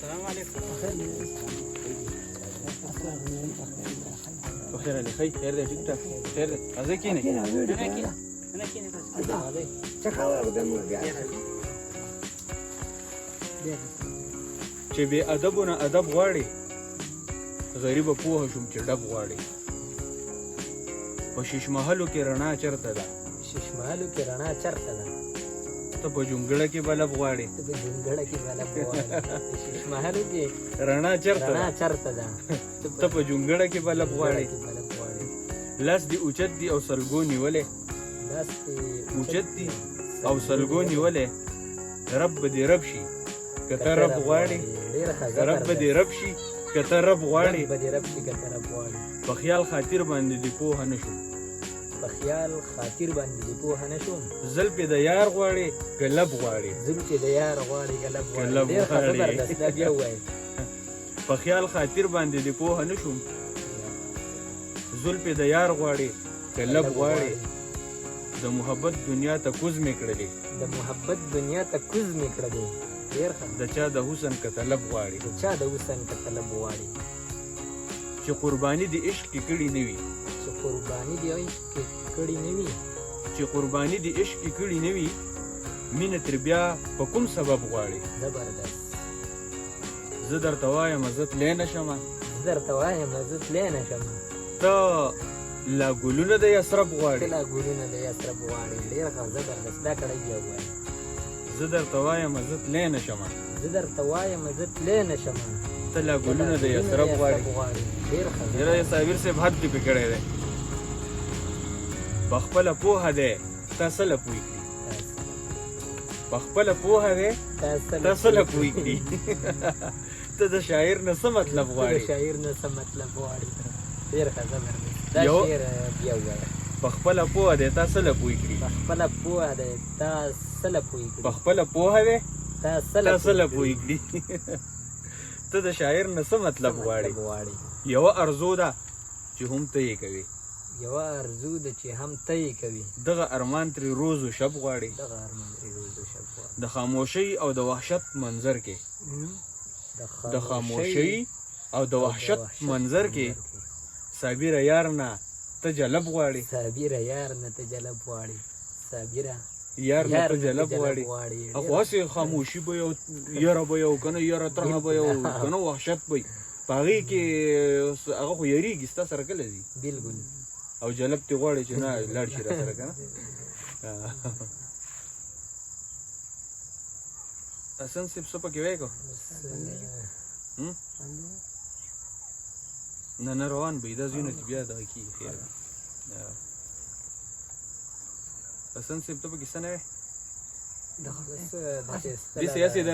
السلام عليكم. بخير عليك خي. خير دی ټیک ټاک. خیر دی. راځئ کینئ. نه کینئ تاسو. راځئ. چې بې ادبونه ادب غواړي، غریبه پوهه شوم چې ډب غواړي. په شیش محلو کې رڼا چرته ده؟ شیش محلو کې رڼا چرته ده؟ ته په جونګړه کې بلب غواړي. ته په جونګړه کې بلب غواړي. شیش محلو کې رڼا چرته رڼا چرته ده؟ ته په جونګړه کې بلب غواړي. لاس دې اوچت دي او سلګو نیولې. لاس دې اوچت دي او سلګو نیولې. رب دې رب شي که ته رب غواړي. رب دې رب شي که ته رب غواړي. رب دې رب شي که ته رب غواړي. په خیال خاطر باندې دې پوهه نه شوم. په خیال خاطر باندې دې پوهه نه شوم. زلفې د یار غواړي که لب غواړي. زلفې د یار غواړي که لب غواړي. ډېر ښه زبردست دا بیا ووایه. په خیال خاطر باندې دې پوهه نه شوم. زلفې د یار غواړي که لب غواړي. د محبت دنیا ته کوز مې کړلې. د محبت دنیا ته کوز مې کړلې. ډېر ښه. د چا د حسن که طلب غواړي. د چا د حسن که طلب غواړي. چې قرباني د عشق کې کړي نه وي. چې قرباني د عشق کې کړي نه وي. چې قرباني د عشق کې کړي نه وي، مینه تر بیا په کوم سبب غواړي. زبردست. زه درته وایم زه تلی نه شمه. زه درته وایم زه تلی نه شمه. ته لا ګلونه د یسرب غواړي. ته لا ګلونه د یسرب غواړي. ډېر ښه زبردست دا کړی بیا ووایه. زه درته وایم زه تلی نه شمه. زه درته وایم زه تلی نه شمه. ته لا ګلونه د یسرب غواړي. ډېر ښه. یاره صابر صاحب حد دې پې کړی دی. په خپله پوهه دی تا څه له پوه کړي. په خپله پوهه دی تا څه له پوه کړي. ته د شاعر نه څه مطلب غواړي. د شاعر نه څه مطلب غواړي. ډېر ښه زبردست دا شعر بیا ووایه. په خپله پوهه دی تا څه له پوه کړي. په خپله پوهه دی تا څه له پوه کړي. په خپله پوهه دی تا څه له پوه کړي. ته د شاعر نه څه مطلب غواړي. یوه ارزو ده چې هم ته یې کوي. یوه ارزو ده چې هم ته یې کوي. دغه ارمان ترې روز و شب غواړي. دغه ارمان ترې روز و شب غواړي. د خاموشۍ او د وحشت منظر کې. د خاموشۍ او د وحشت منظر کې صابره یار نه ته جلب غواړي. صابره یار نه ته جلب غواړي. صابره یار نه ته جلب غواړي. خو هسې خاموشي به یو یره به یو که نه یره ترهه به یو که نه وحشت به په هغې کې هغه خو یریږي ستا سره کله ځي. بلکل. او جلب تې غواړي چې نه لاړ شي را سره که نه. حسن صاحب څه پکې وایې که نه نه روان به دا ځایونه چې بیا دغه کېږي. خیر حسن صاحب ته پکې څه نه وی. داسې هسې د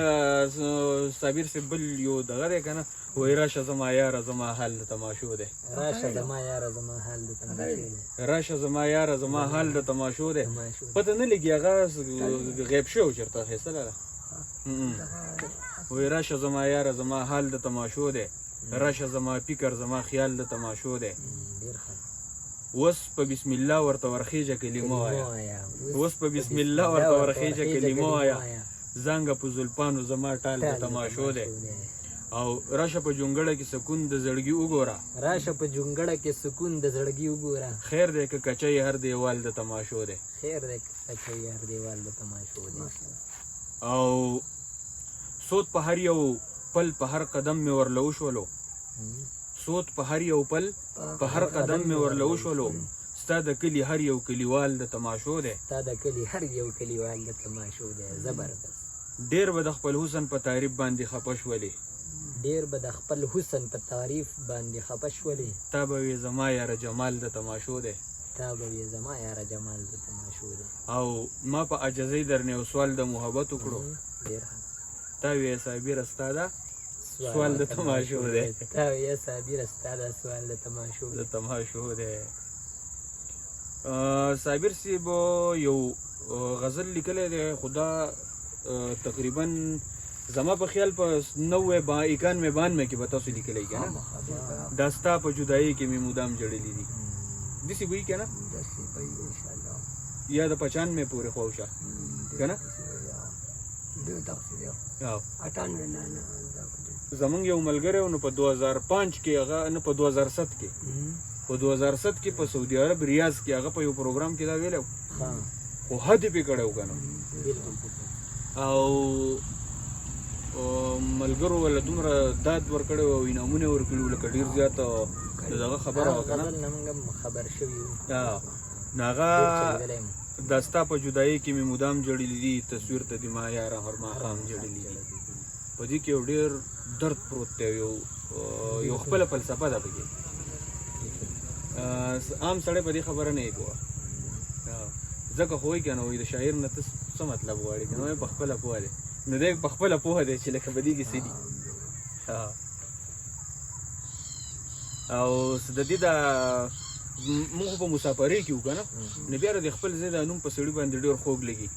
صابر صاحب بل یو دغه دی که نه وایي راشه زما یاره زما حال د تماشو دی. راشه زما یاره زما حال د تماشو دی. راشه زما یاره زما حال د تماشو دی. پته نه لګي هغه غیب شوی و چېرته اخیستلی ده. وایي راشه زما یاره زما حال د تماشو دی. راشه زما فکر زما خیال د تماشو دی. اوس په بسم الله ورته ورخیجه کلمه وایه. اوس په بسم الله ورته ورخیجه کلمه وایه. زنګه په زلفانو زما ټال د تماشو دی. او راشه په جونګړه کې سکون د زړګي وګوره. راشه په جونګړه کې سکون د زړګي وګوره. خیر دی که کچۍ هر دیوال د تماشو دی. خیر دی که کچۍ هر دیوال د تماشو دی. او سود په هر یو پل په هر قدم مې ورله وشولو. سود په هر یو پل په هر قدم مې ورله وشولو. ستا د کلي هر یو کلیوال د تماشو دی. ستا د کلي هر یو کلیوال د تماشو دی. زبردست. ډېر به د خپل حسن په تعریف باندې خفه شولې. ډېر به د خپل حسن په تعریف باندې خفه شولې. تا به وې زما یاره جمال د تماشو دی. تا به وې زما یاره جمال د تماشو دی. او ما په عجزۍ درنه یو سوال د محبت وکړو. تا وې صابره ستا ده سوال د تماشو دی. تا وې صابره ستا ده سوال د تماشو دی. د تماشو دی. صابر صاحب یو غزل لیکلی دی خو دا تقریبا زما په خیال په 91 کې به تاسو لیکلی که نه. دا ستا په جدایۍ کې مې مدام جړلي دي. داسې به وي که نه یا د 95 پورې خواوشا که نه. زمونږ یو ملګری و نو په 2005 کې هغه نه په 2007 کې په 2007 کې په سعودي عرب ریاض کې هغه په یو پروګرام کې دا ویلو خو حد پې کړی و که نه او ملګرو ولا دومره داد ورکړی و او انعامونه یې ورکړي و لکه ډېر زیات د دغه خبره وه که نه نو هغه دا ستا په جدایۍ کې مې مدام جړلي دي تصویر ته دې ما یاره هر ماښام جړلي دي په دې کې یو ډېر درد پروت دی یو خپله فلسفه ده پکې عام سړی په دې خبره نه یې پوه ځکه خو وایي که نه وایي د شاعر نه ته څه مطلب غواړې که نه وایي په خپله پوه دی نو دی په خپله پوه دی چې لکه په دې کې څه دي او د دې د موږ په مسافرۍ کې وو که نه نو بیا د خپل ځای د نوم په سړي باندې ډېر خوږ لګي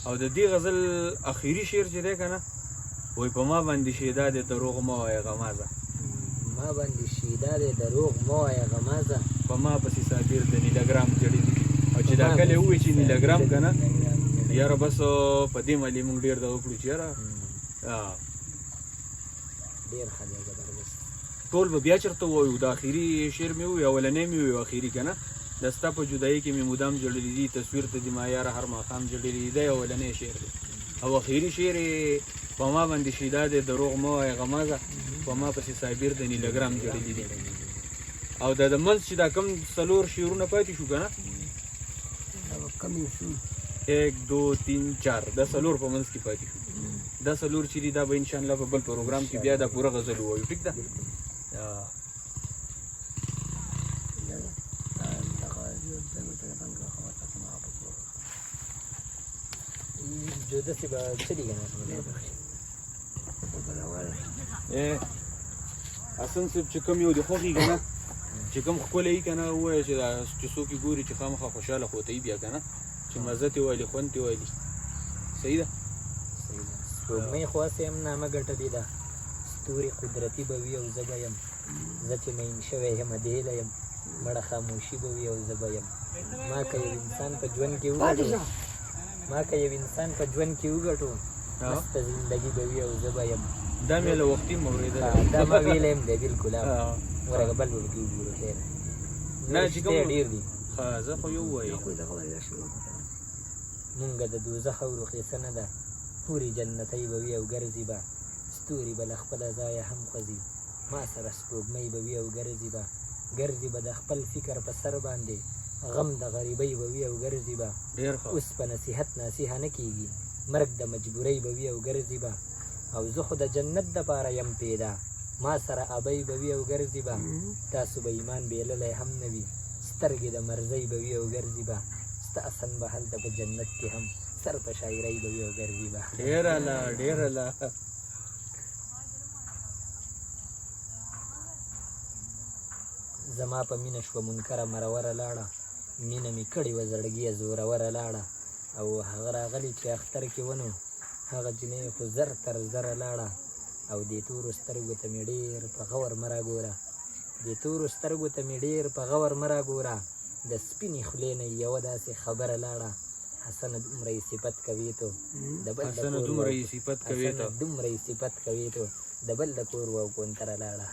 او د دې غزل اخري شعر چې دی که نه وایي په ما باندې شیدا دی دروغ مه وایه غمازه ما باندې شیدا دی دروغ مه وایه غمازه په ما پسې صابر د نیلاګرام جړلي دي او چې دا کله ووایي چې نیلاګرام که نه یاره بس په دې مالې موږ ډېر دغه کړو چې یاره ډېر ښه دی زبردست ټول به بیا چېرته ووایو د اخري شعر مې ووایو اولنی مې ووایو اخري که نه د ستا په جدایۍ کې مې مدام جړلي دي تصویر ته دې ما یاره هر ماښام جړلي دي دا اولنی شعر دی او اخري شعر یې په ما باندې شیدا دی دروغ مه وایه غمازه په ما پسې صابر د نیلګرام جړلي دي او د منځ چې دا کم څلور شعرونه پاتې شو که نه 1 2 3 4 دا څلور په منځ کې پاتې شو دا څلور چې دي دا به انشاءالله په بل پروګرام کې بیا دا پوره غزل ووایو ټیک ده جودسې به څه دي که نه حسن صاحب چې کوم یو د خوښي که نه چې کوم ښکلی وي که نه ووایه چې څوک یې ګوري چې خامخا خوشحاله خو ته یي بیا که نه چې مزه تې وایلي خوند تې وایلي صحیح ده سپوږمۍ خو هسې هم نامه ګټلې ده ستوري قدرتي به وي او زه به یم زه چې مین شوی یم ادهیله یم مړه خاموشي به وي او زه به یم ما که یو انسان په ژوند کې وګټو مسته زندګي به وي او زه به یم دا مې له وختي مې اورېدلی دا ما ویلی یم دی بلکل ورګه بل به پکې وګورو خیر نه چې کوم ډېر دي زه خو یو ووایي مونږه د دوزخ او رخیصه نه ده پورې جنتۍ به وي او ګرځي به ستوري به له خپله ځایه هم خوځي ما سره سپوږمۍ به وي او ګرځي به د خپل فکر په سر باندې غم د غریبۍ به وي او ګرځي به اوس په نصیحت نصیحه نه کېږي مرګ د مجبورۍ به وي او ګرځي به او زه خو د جنت دپاره یم پیدا ما سره ابۍ به وي او ګرځي به تاسو به ایمان بېللی هم نه وي سترګې د مرزۍ به وي او ګرځي به ستا سن به هلته په جنت کې هم سر په شاعرۍ به وي او ګرځي به ډېره لا زما په مینه شوه منکره مروره لاړه مینه مې کړې وه زړګیه زوروره لاړه او هغه راغلی چې اختر کې ونو هغه جنۍ خو زر تر زره لاړه او دې تورو سترګو ته مې ډېر په غور مه راګوره د سپینې خولې نه یوه داسې خبره لاړه حسنه دومره یې صفت کوي تو د بل د کور و او کونتره لاړه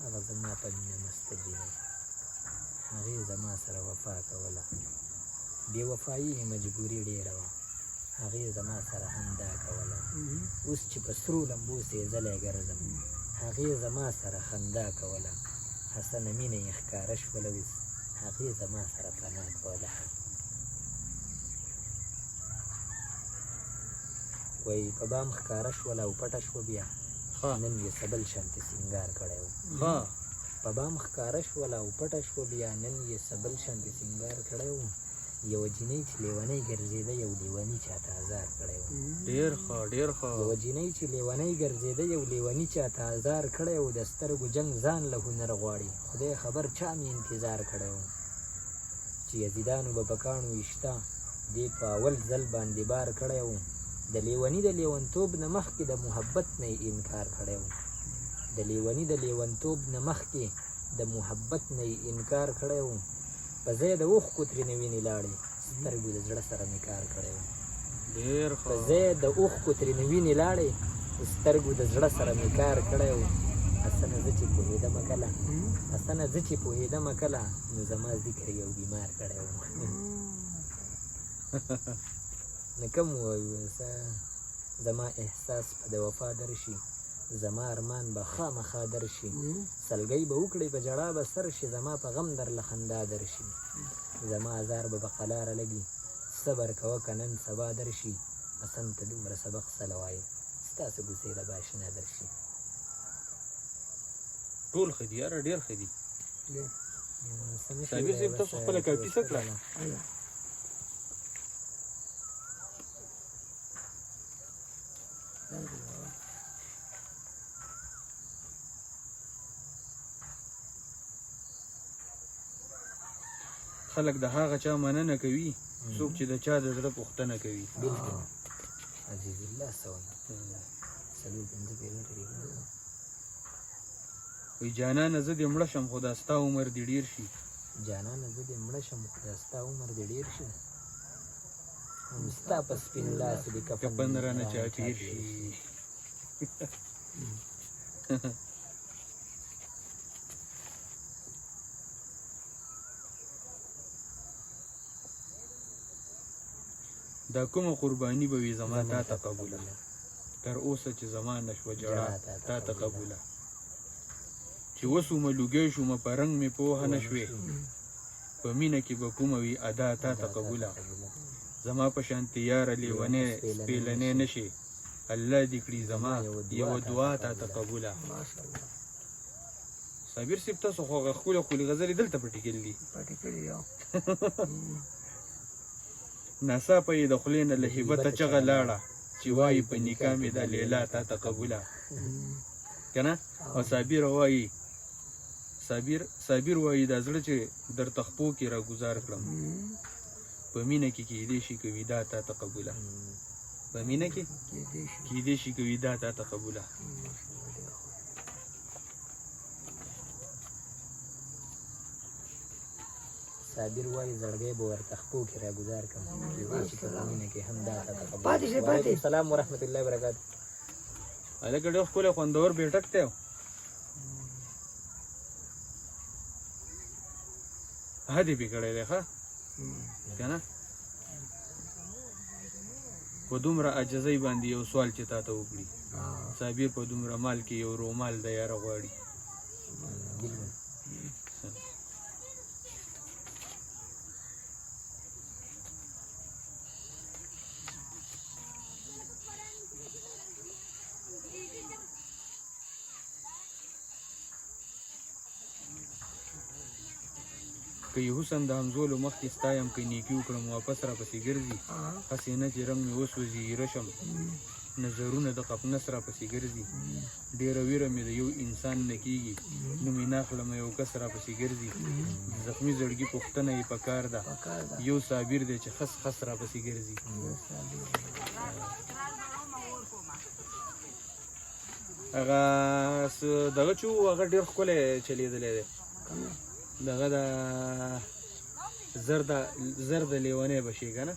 هغه زما په مینه مسته جینۍ هغې زما سره وفا کوله بې وفایي یې مجبوري ډېره وه هغې زما سره خندا کوله اوس چې په سرو لمبو سېزلی ګرځم هغې زما سره خندا کوله حسنه مینه یې ښکاره شوله اوس هغې زما سره فنا کوله وایي په بام ښکاره شوله او پټه شوه بیا نن یې څه بل شانتې سینګار کړی و په بام ښکاره شوله او پټه شوه بیا نن یې څه بل شانتې سینګار کړی و یوه جینۍ چې لیونۍ ګرځېده یو لیوني چاته ازار کړی و یوه جینۍ چې لیونۍ ګرځېده یو لیوني چاته ازار کړی و د سترګو جنګ ځان له هنر غواړي خدای خبر چا مې انتظار کړی و چې یزیدانو به په کاڼو ویشته دې په اول ځل باندې بار کړی و د لیوني د لیونتوب نه مخکې د محبت نه یې انکار کړی و د لیوني د لیونتوب نه مخکې د محبت نه یې انکار کړی و په ځای د اوښکو ترېنه وینې لاړې سترګو د زړه سره مې کار کړی و ډېر په ځای د اوښکو ترېنه وینې لاړې سترګو د زړه سره مې کار کړی و حسنه زه چې پوهېدمه کله حسنه زه چې پوهېدمه کله نو زما ذکر یو بیمار کړی و نو کوم ووایو زما احساس په د وفا درشي زما ارمان به خامخا درشي سلګۍ به وکړئ په ژړا به سر شي زما په غم در له خندا درشي زما ازار به قلاره لګي صبر کوه که نن سبا درشي حسن ته دومره سبق سله وایي ستاسو کوڅې له به اشنا درشي ټول ښه دي یاره ډېر ښه دي صابر صاحب تاسو خپله کاپي څه کړه خلک د هغه چا مننه کوي څوک چې د چا د زړه پوښتنه کوي بلکل عزیز الله څه وایي څلور پنځه پیغمبر وایي جانانه زه دې مړه شم خو دا ستا عمر دې ډېر شي جانانه زه دې مړه شم خو دا ستا عمر دې ډېر شي ستا په سپین لاس دې کفن رانه چاپېر شي دا کومه قرباني به وي زما تا ته قبوله تر اوسه چې زما نشوه جړه تا ته قبوله چې وسومه لوګی شومه په رنګ مې پوهه نه شوې په مینه کې به کومه وي ادا تا ته قبوله زما په شانتې یاره لیونی سپېلنی نه شي الله دې کړي زما یوه دعا تا ته قبوله صابر صاحب تاسو خو هغه ښکلې غزلې دلته پټې کړي دي ناڅاپه یې د خولې نه له هیبته چغه لاړه چې وایي په نکاح مې دا لیلا تا ته قبوله که نه او صابر وایي دا زړه چې در تخپو کې را ګزار کړم په مینه کې کیدی شي که وي دا تا ته قبوله په مینه کې کیدی شي که وي دا تا ته قبوله صابر وایي زړګی به ورته خپو کې راګزار کړم کیدای شي په مینه کې هم دا تا ته قبوله وعلیکم السلام ورحمت الله وبرکاتو هلکه ډېر ښکلی خوندور بیټک دی هدې پې کړی دی ښه که نه په دومره عجزۍ باندې یو سوال چې تا ته وکړي صابر په دومره مال کې یو رومال د یاره غواړي که یې حسن د همزولو مخکې ستایم که نیکي وکړم واپس راپسې ګرځي هسې نه چې رنګ مې وسوځي ایره شم نظرونه د قفنس راپسې ګرځي ډېره ویره مې د یو انسان نه کېږي نوم یې ناخلم یو کس راپسې ګرځي زخمي زړګي پوښتنه یې پکار ده یو صابر دی چې خس خس راپسې ګرځي هغه دغه چې و هغه ډېر ښکلی چلېدلی دی دغه د زر د لیونی بشي که نه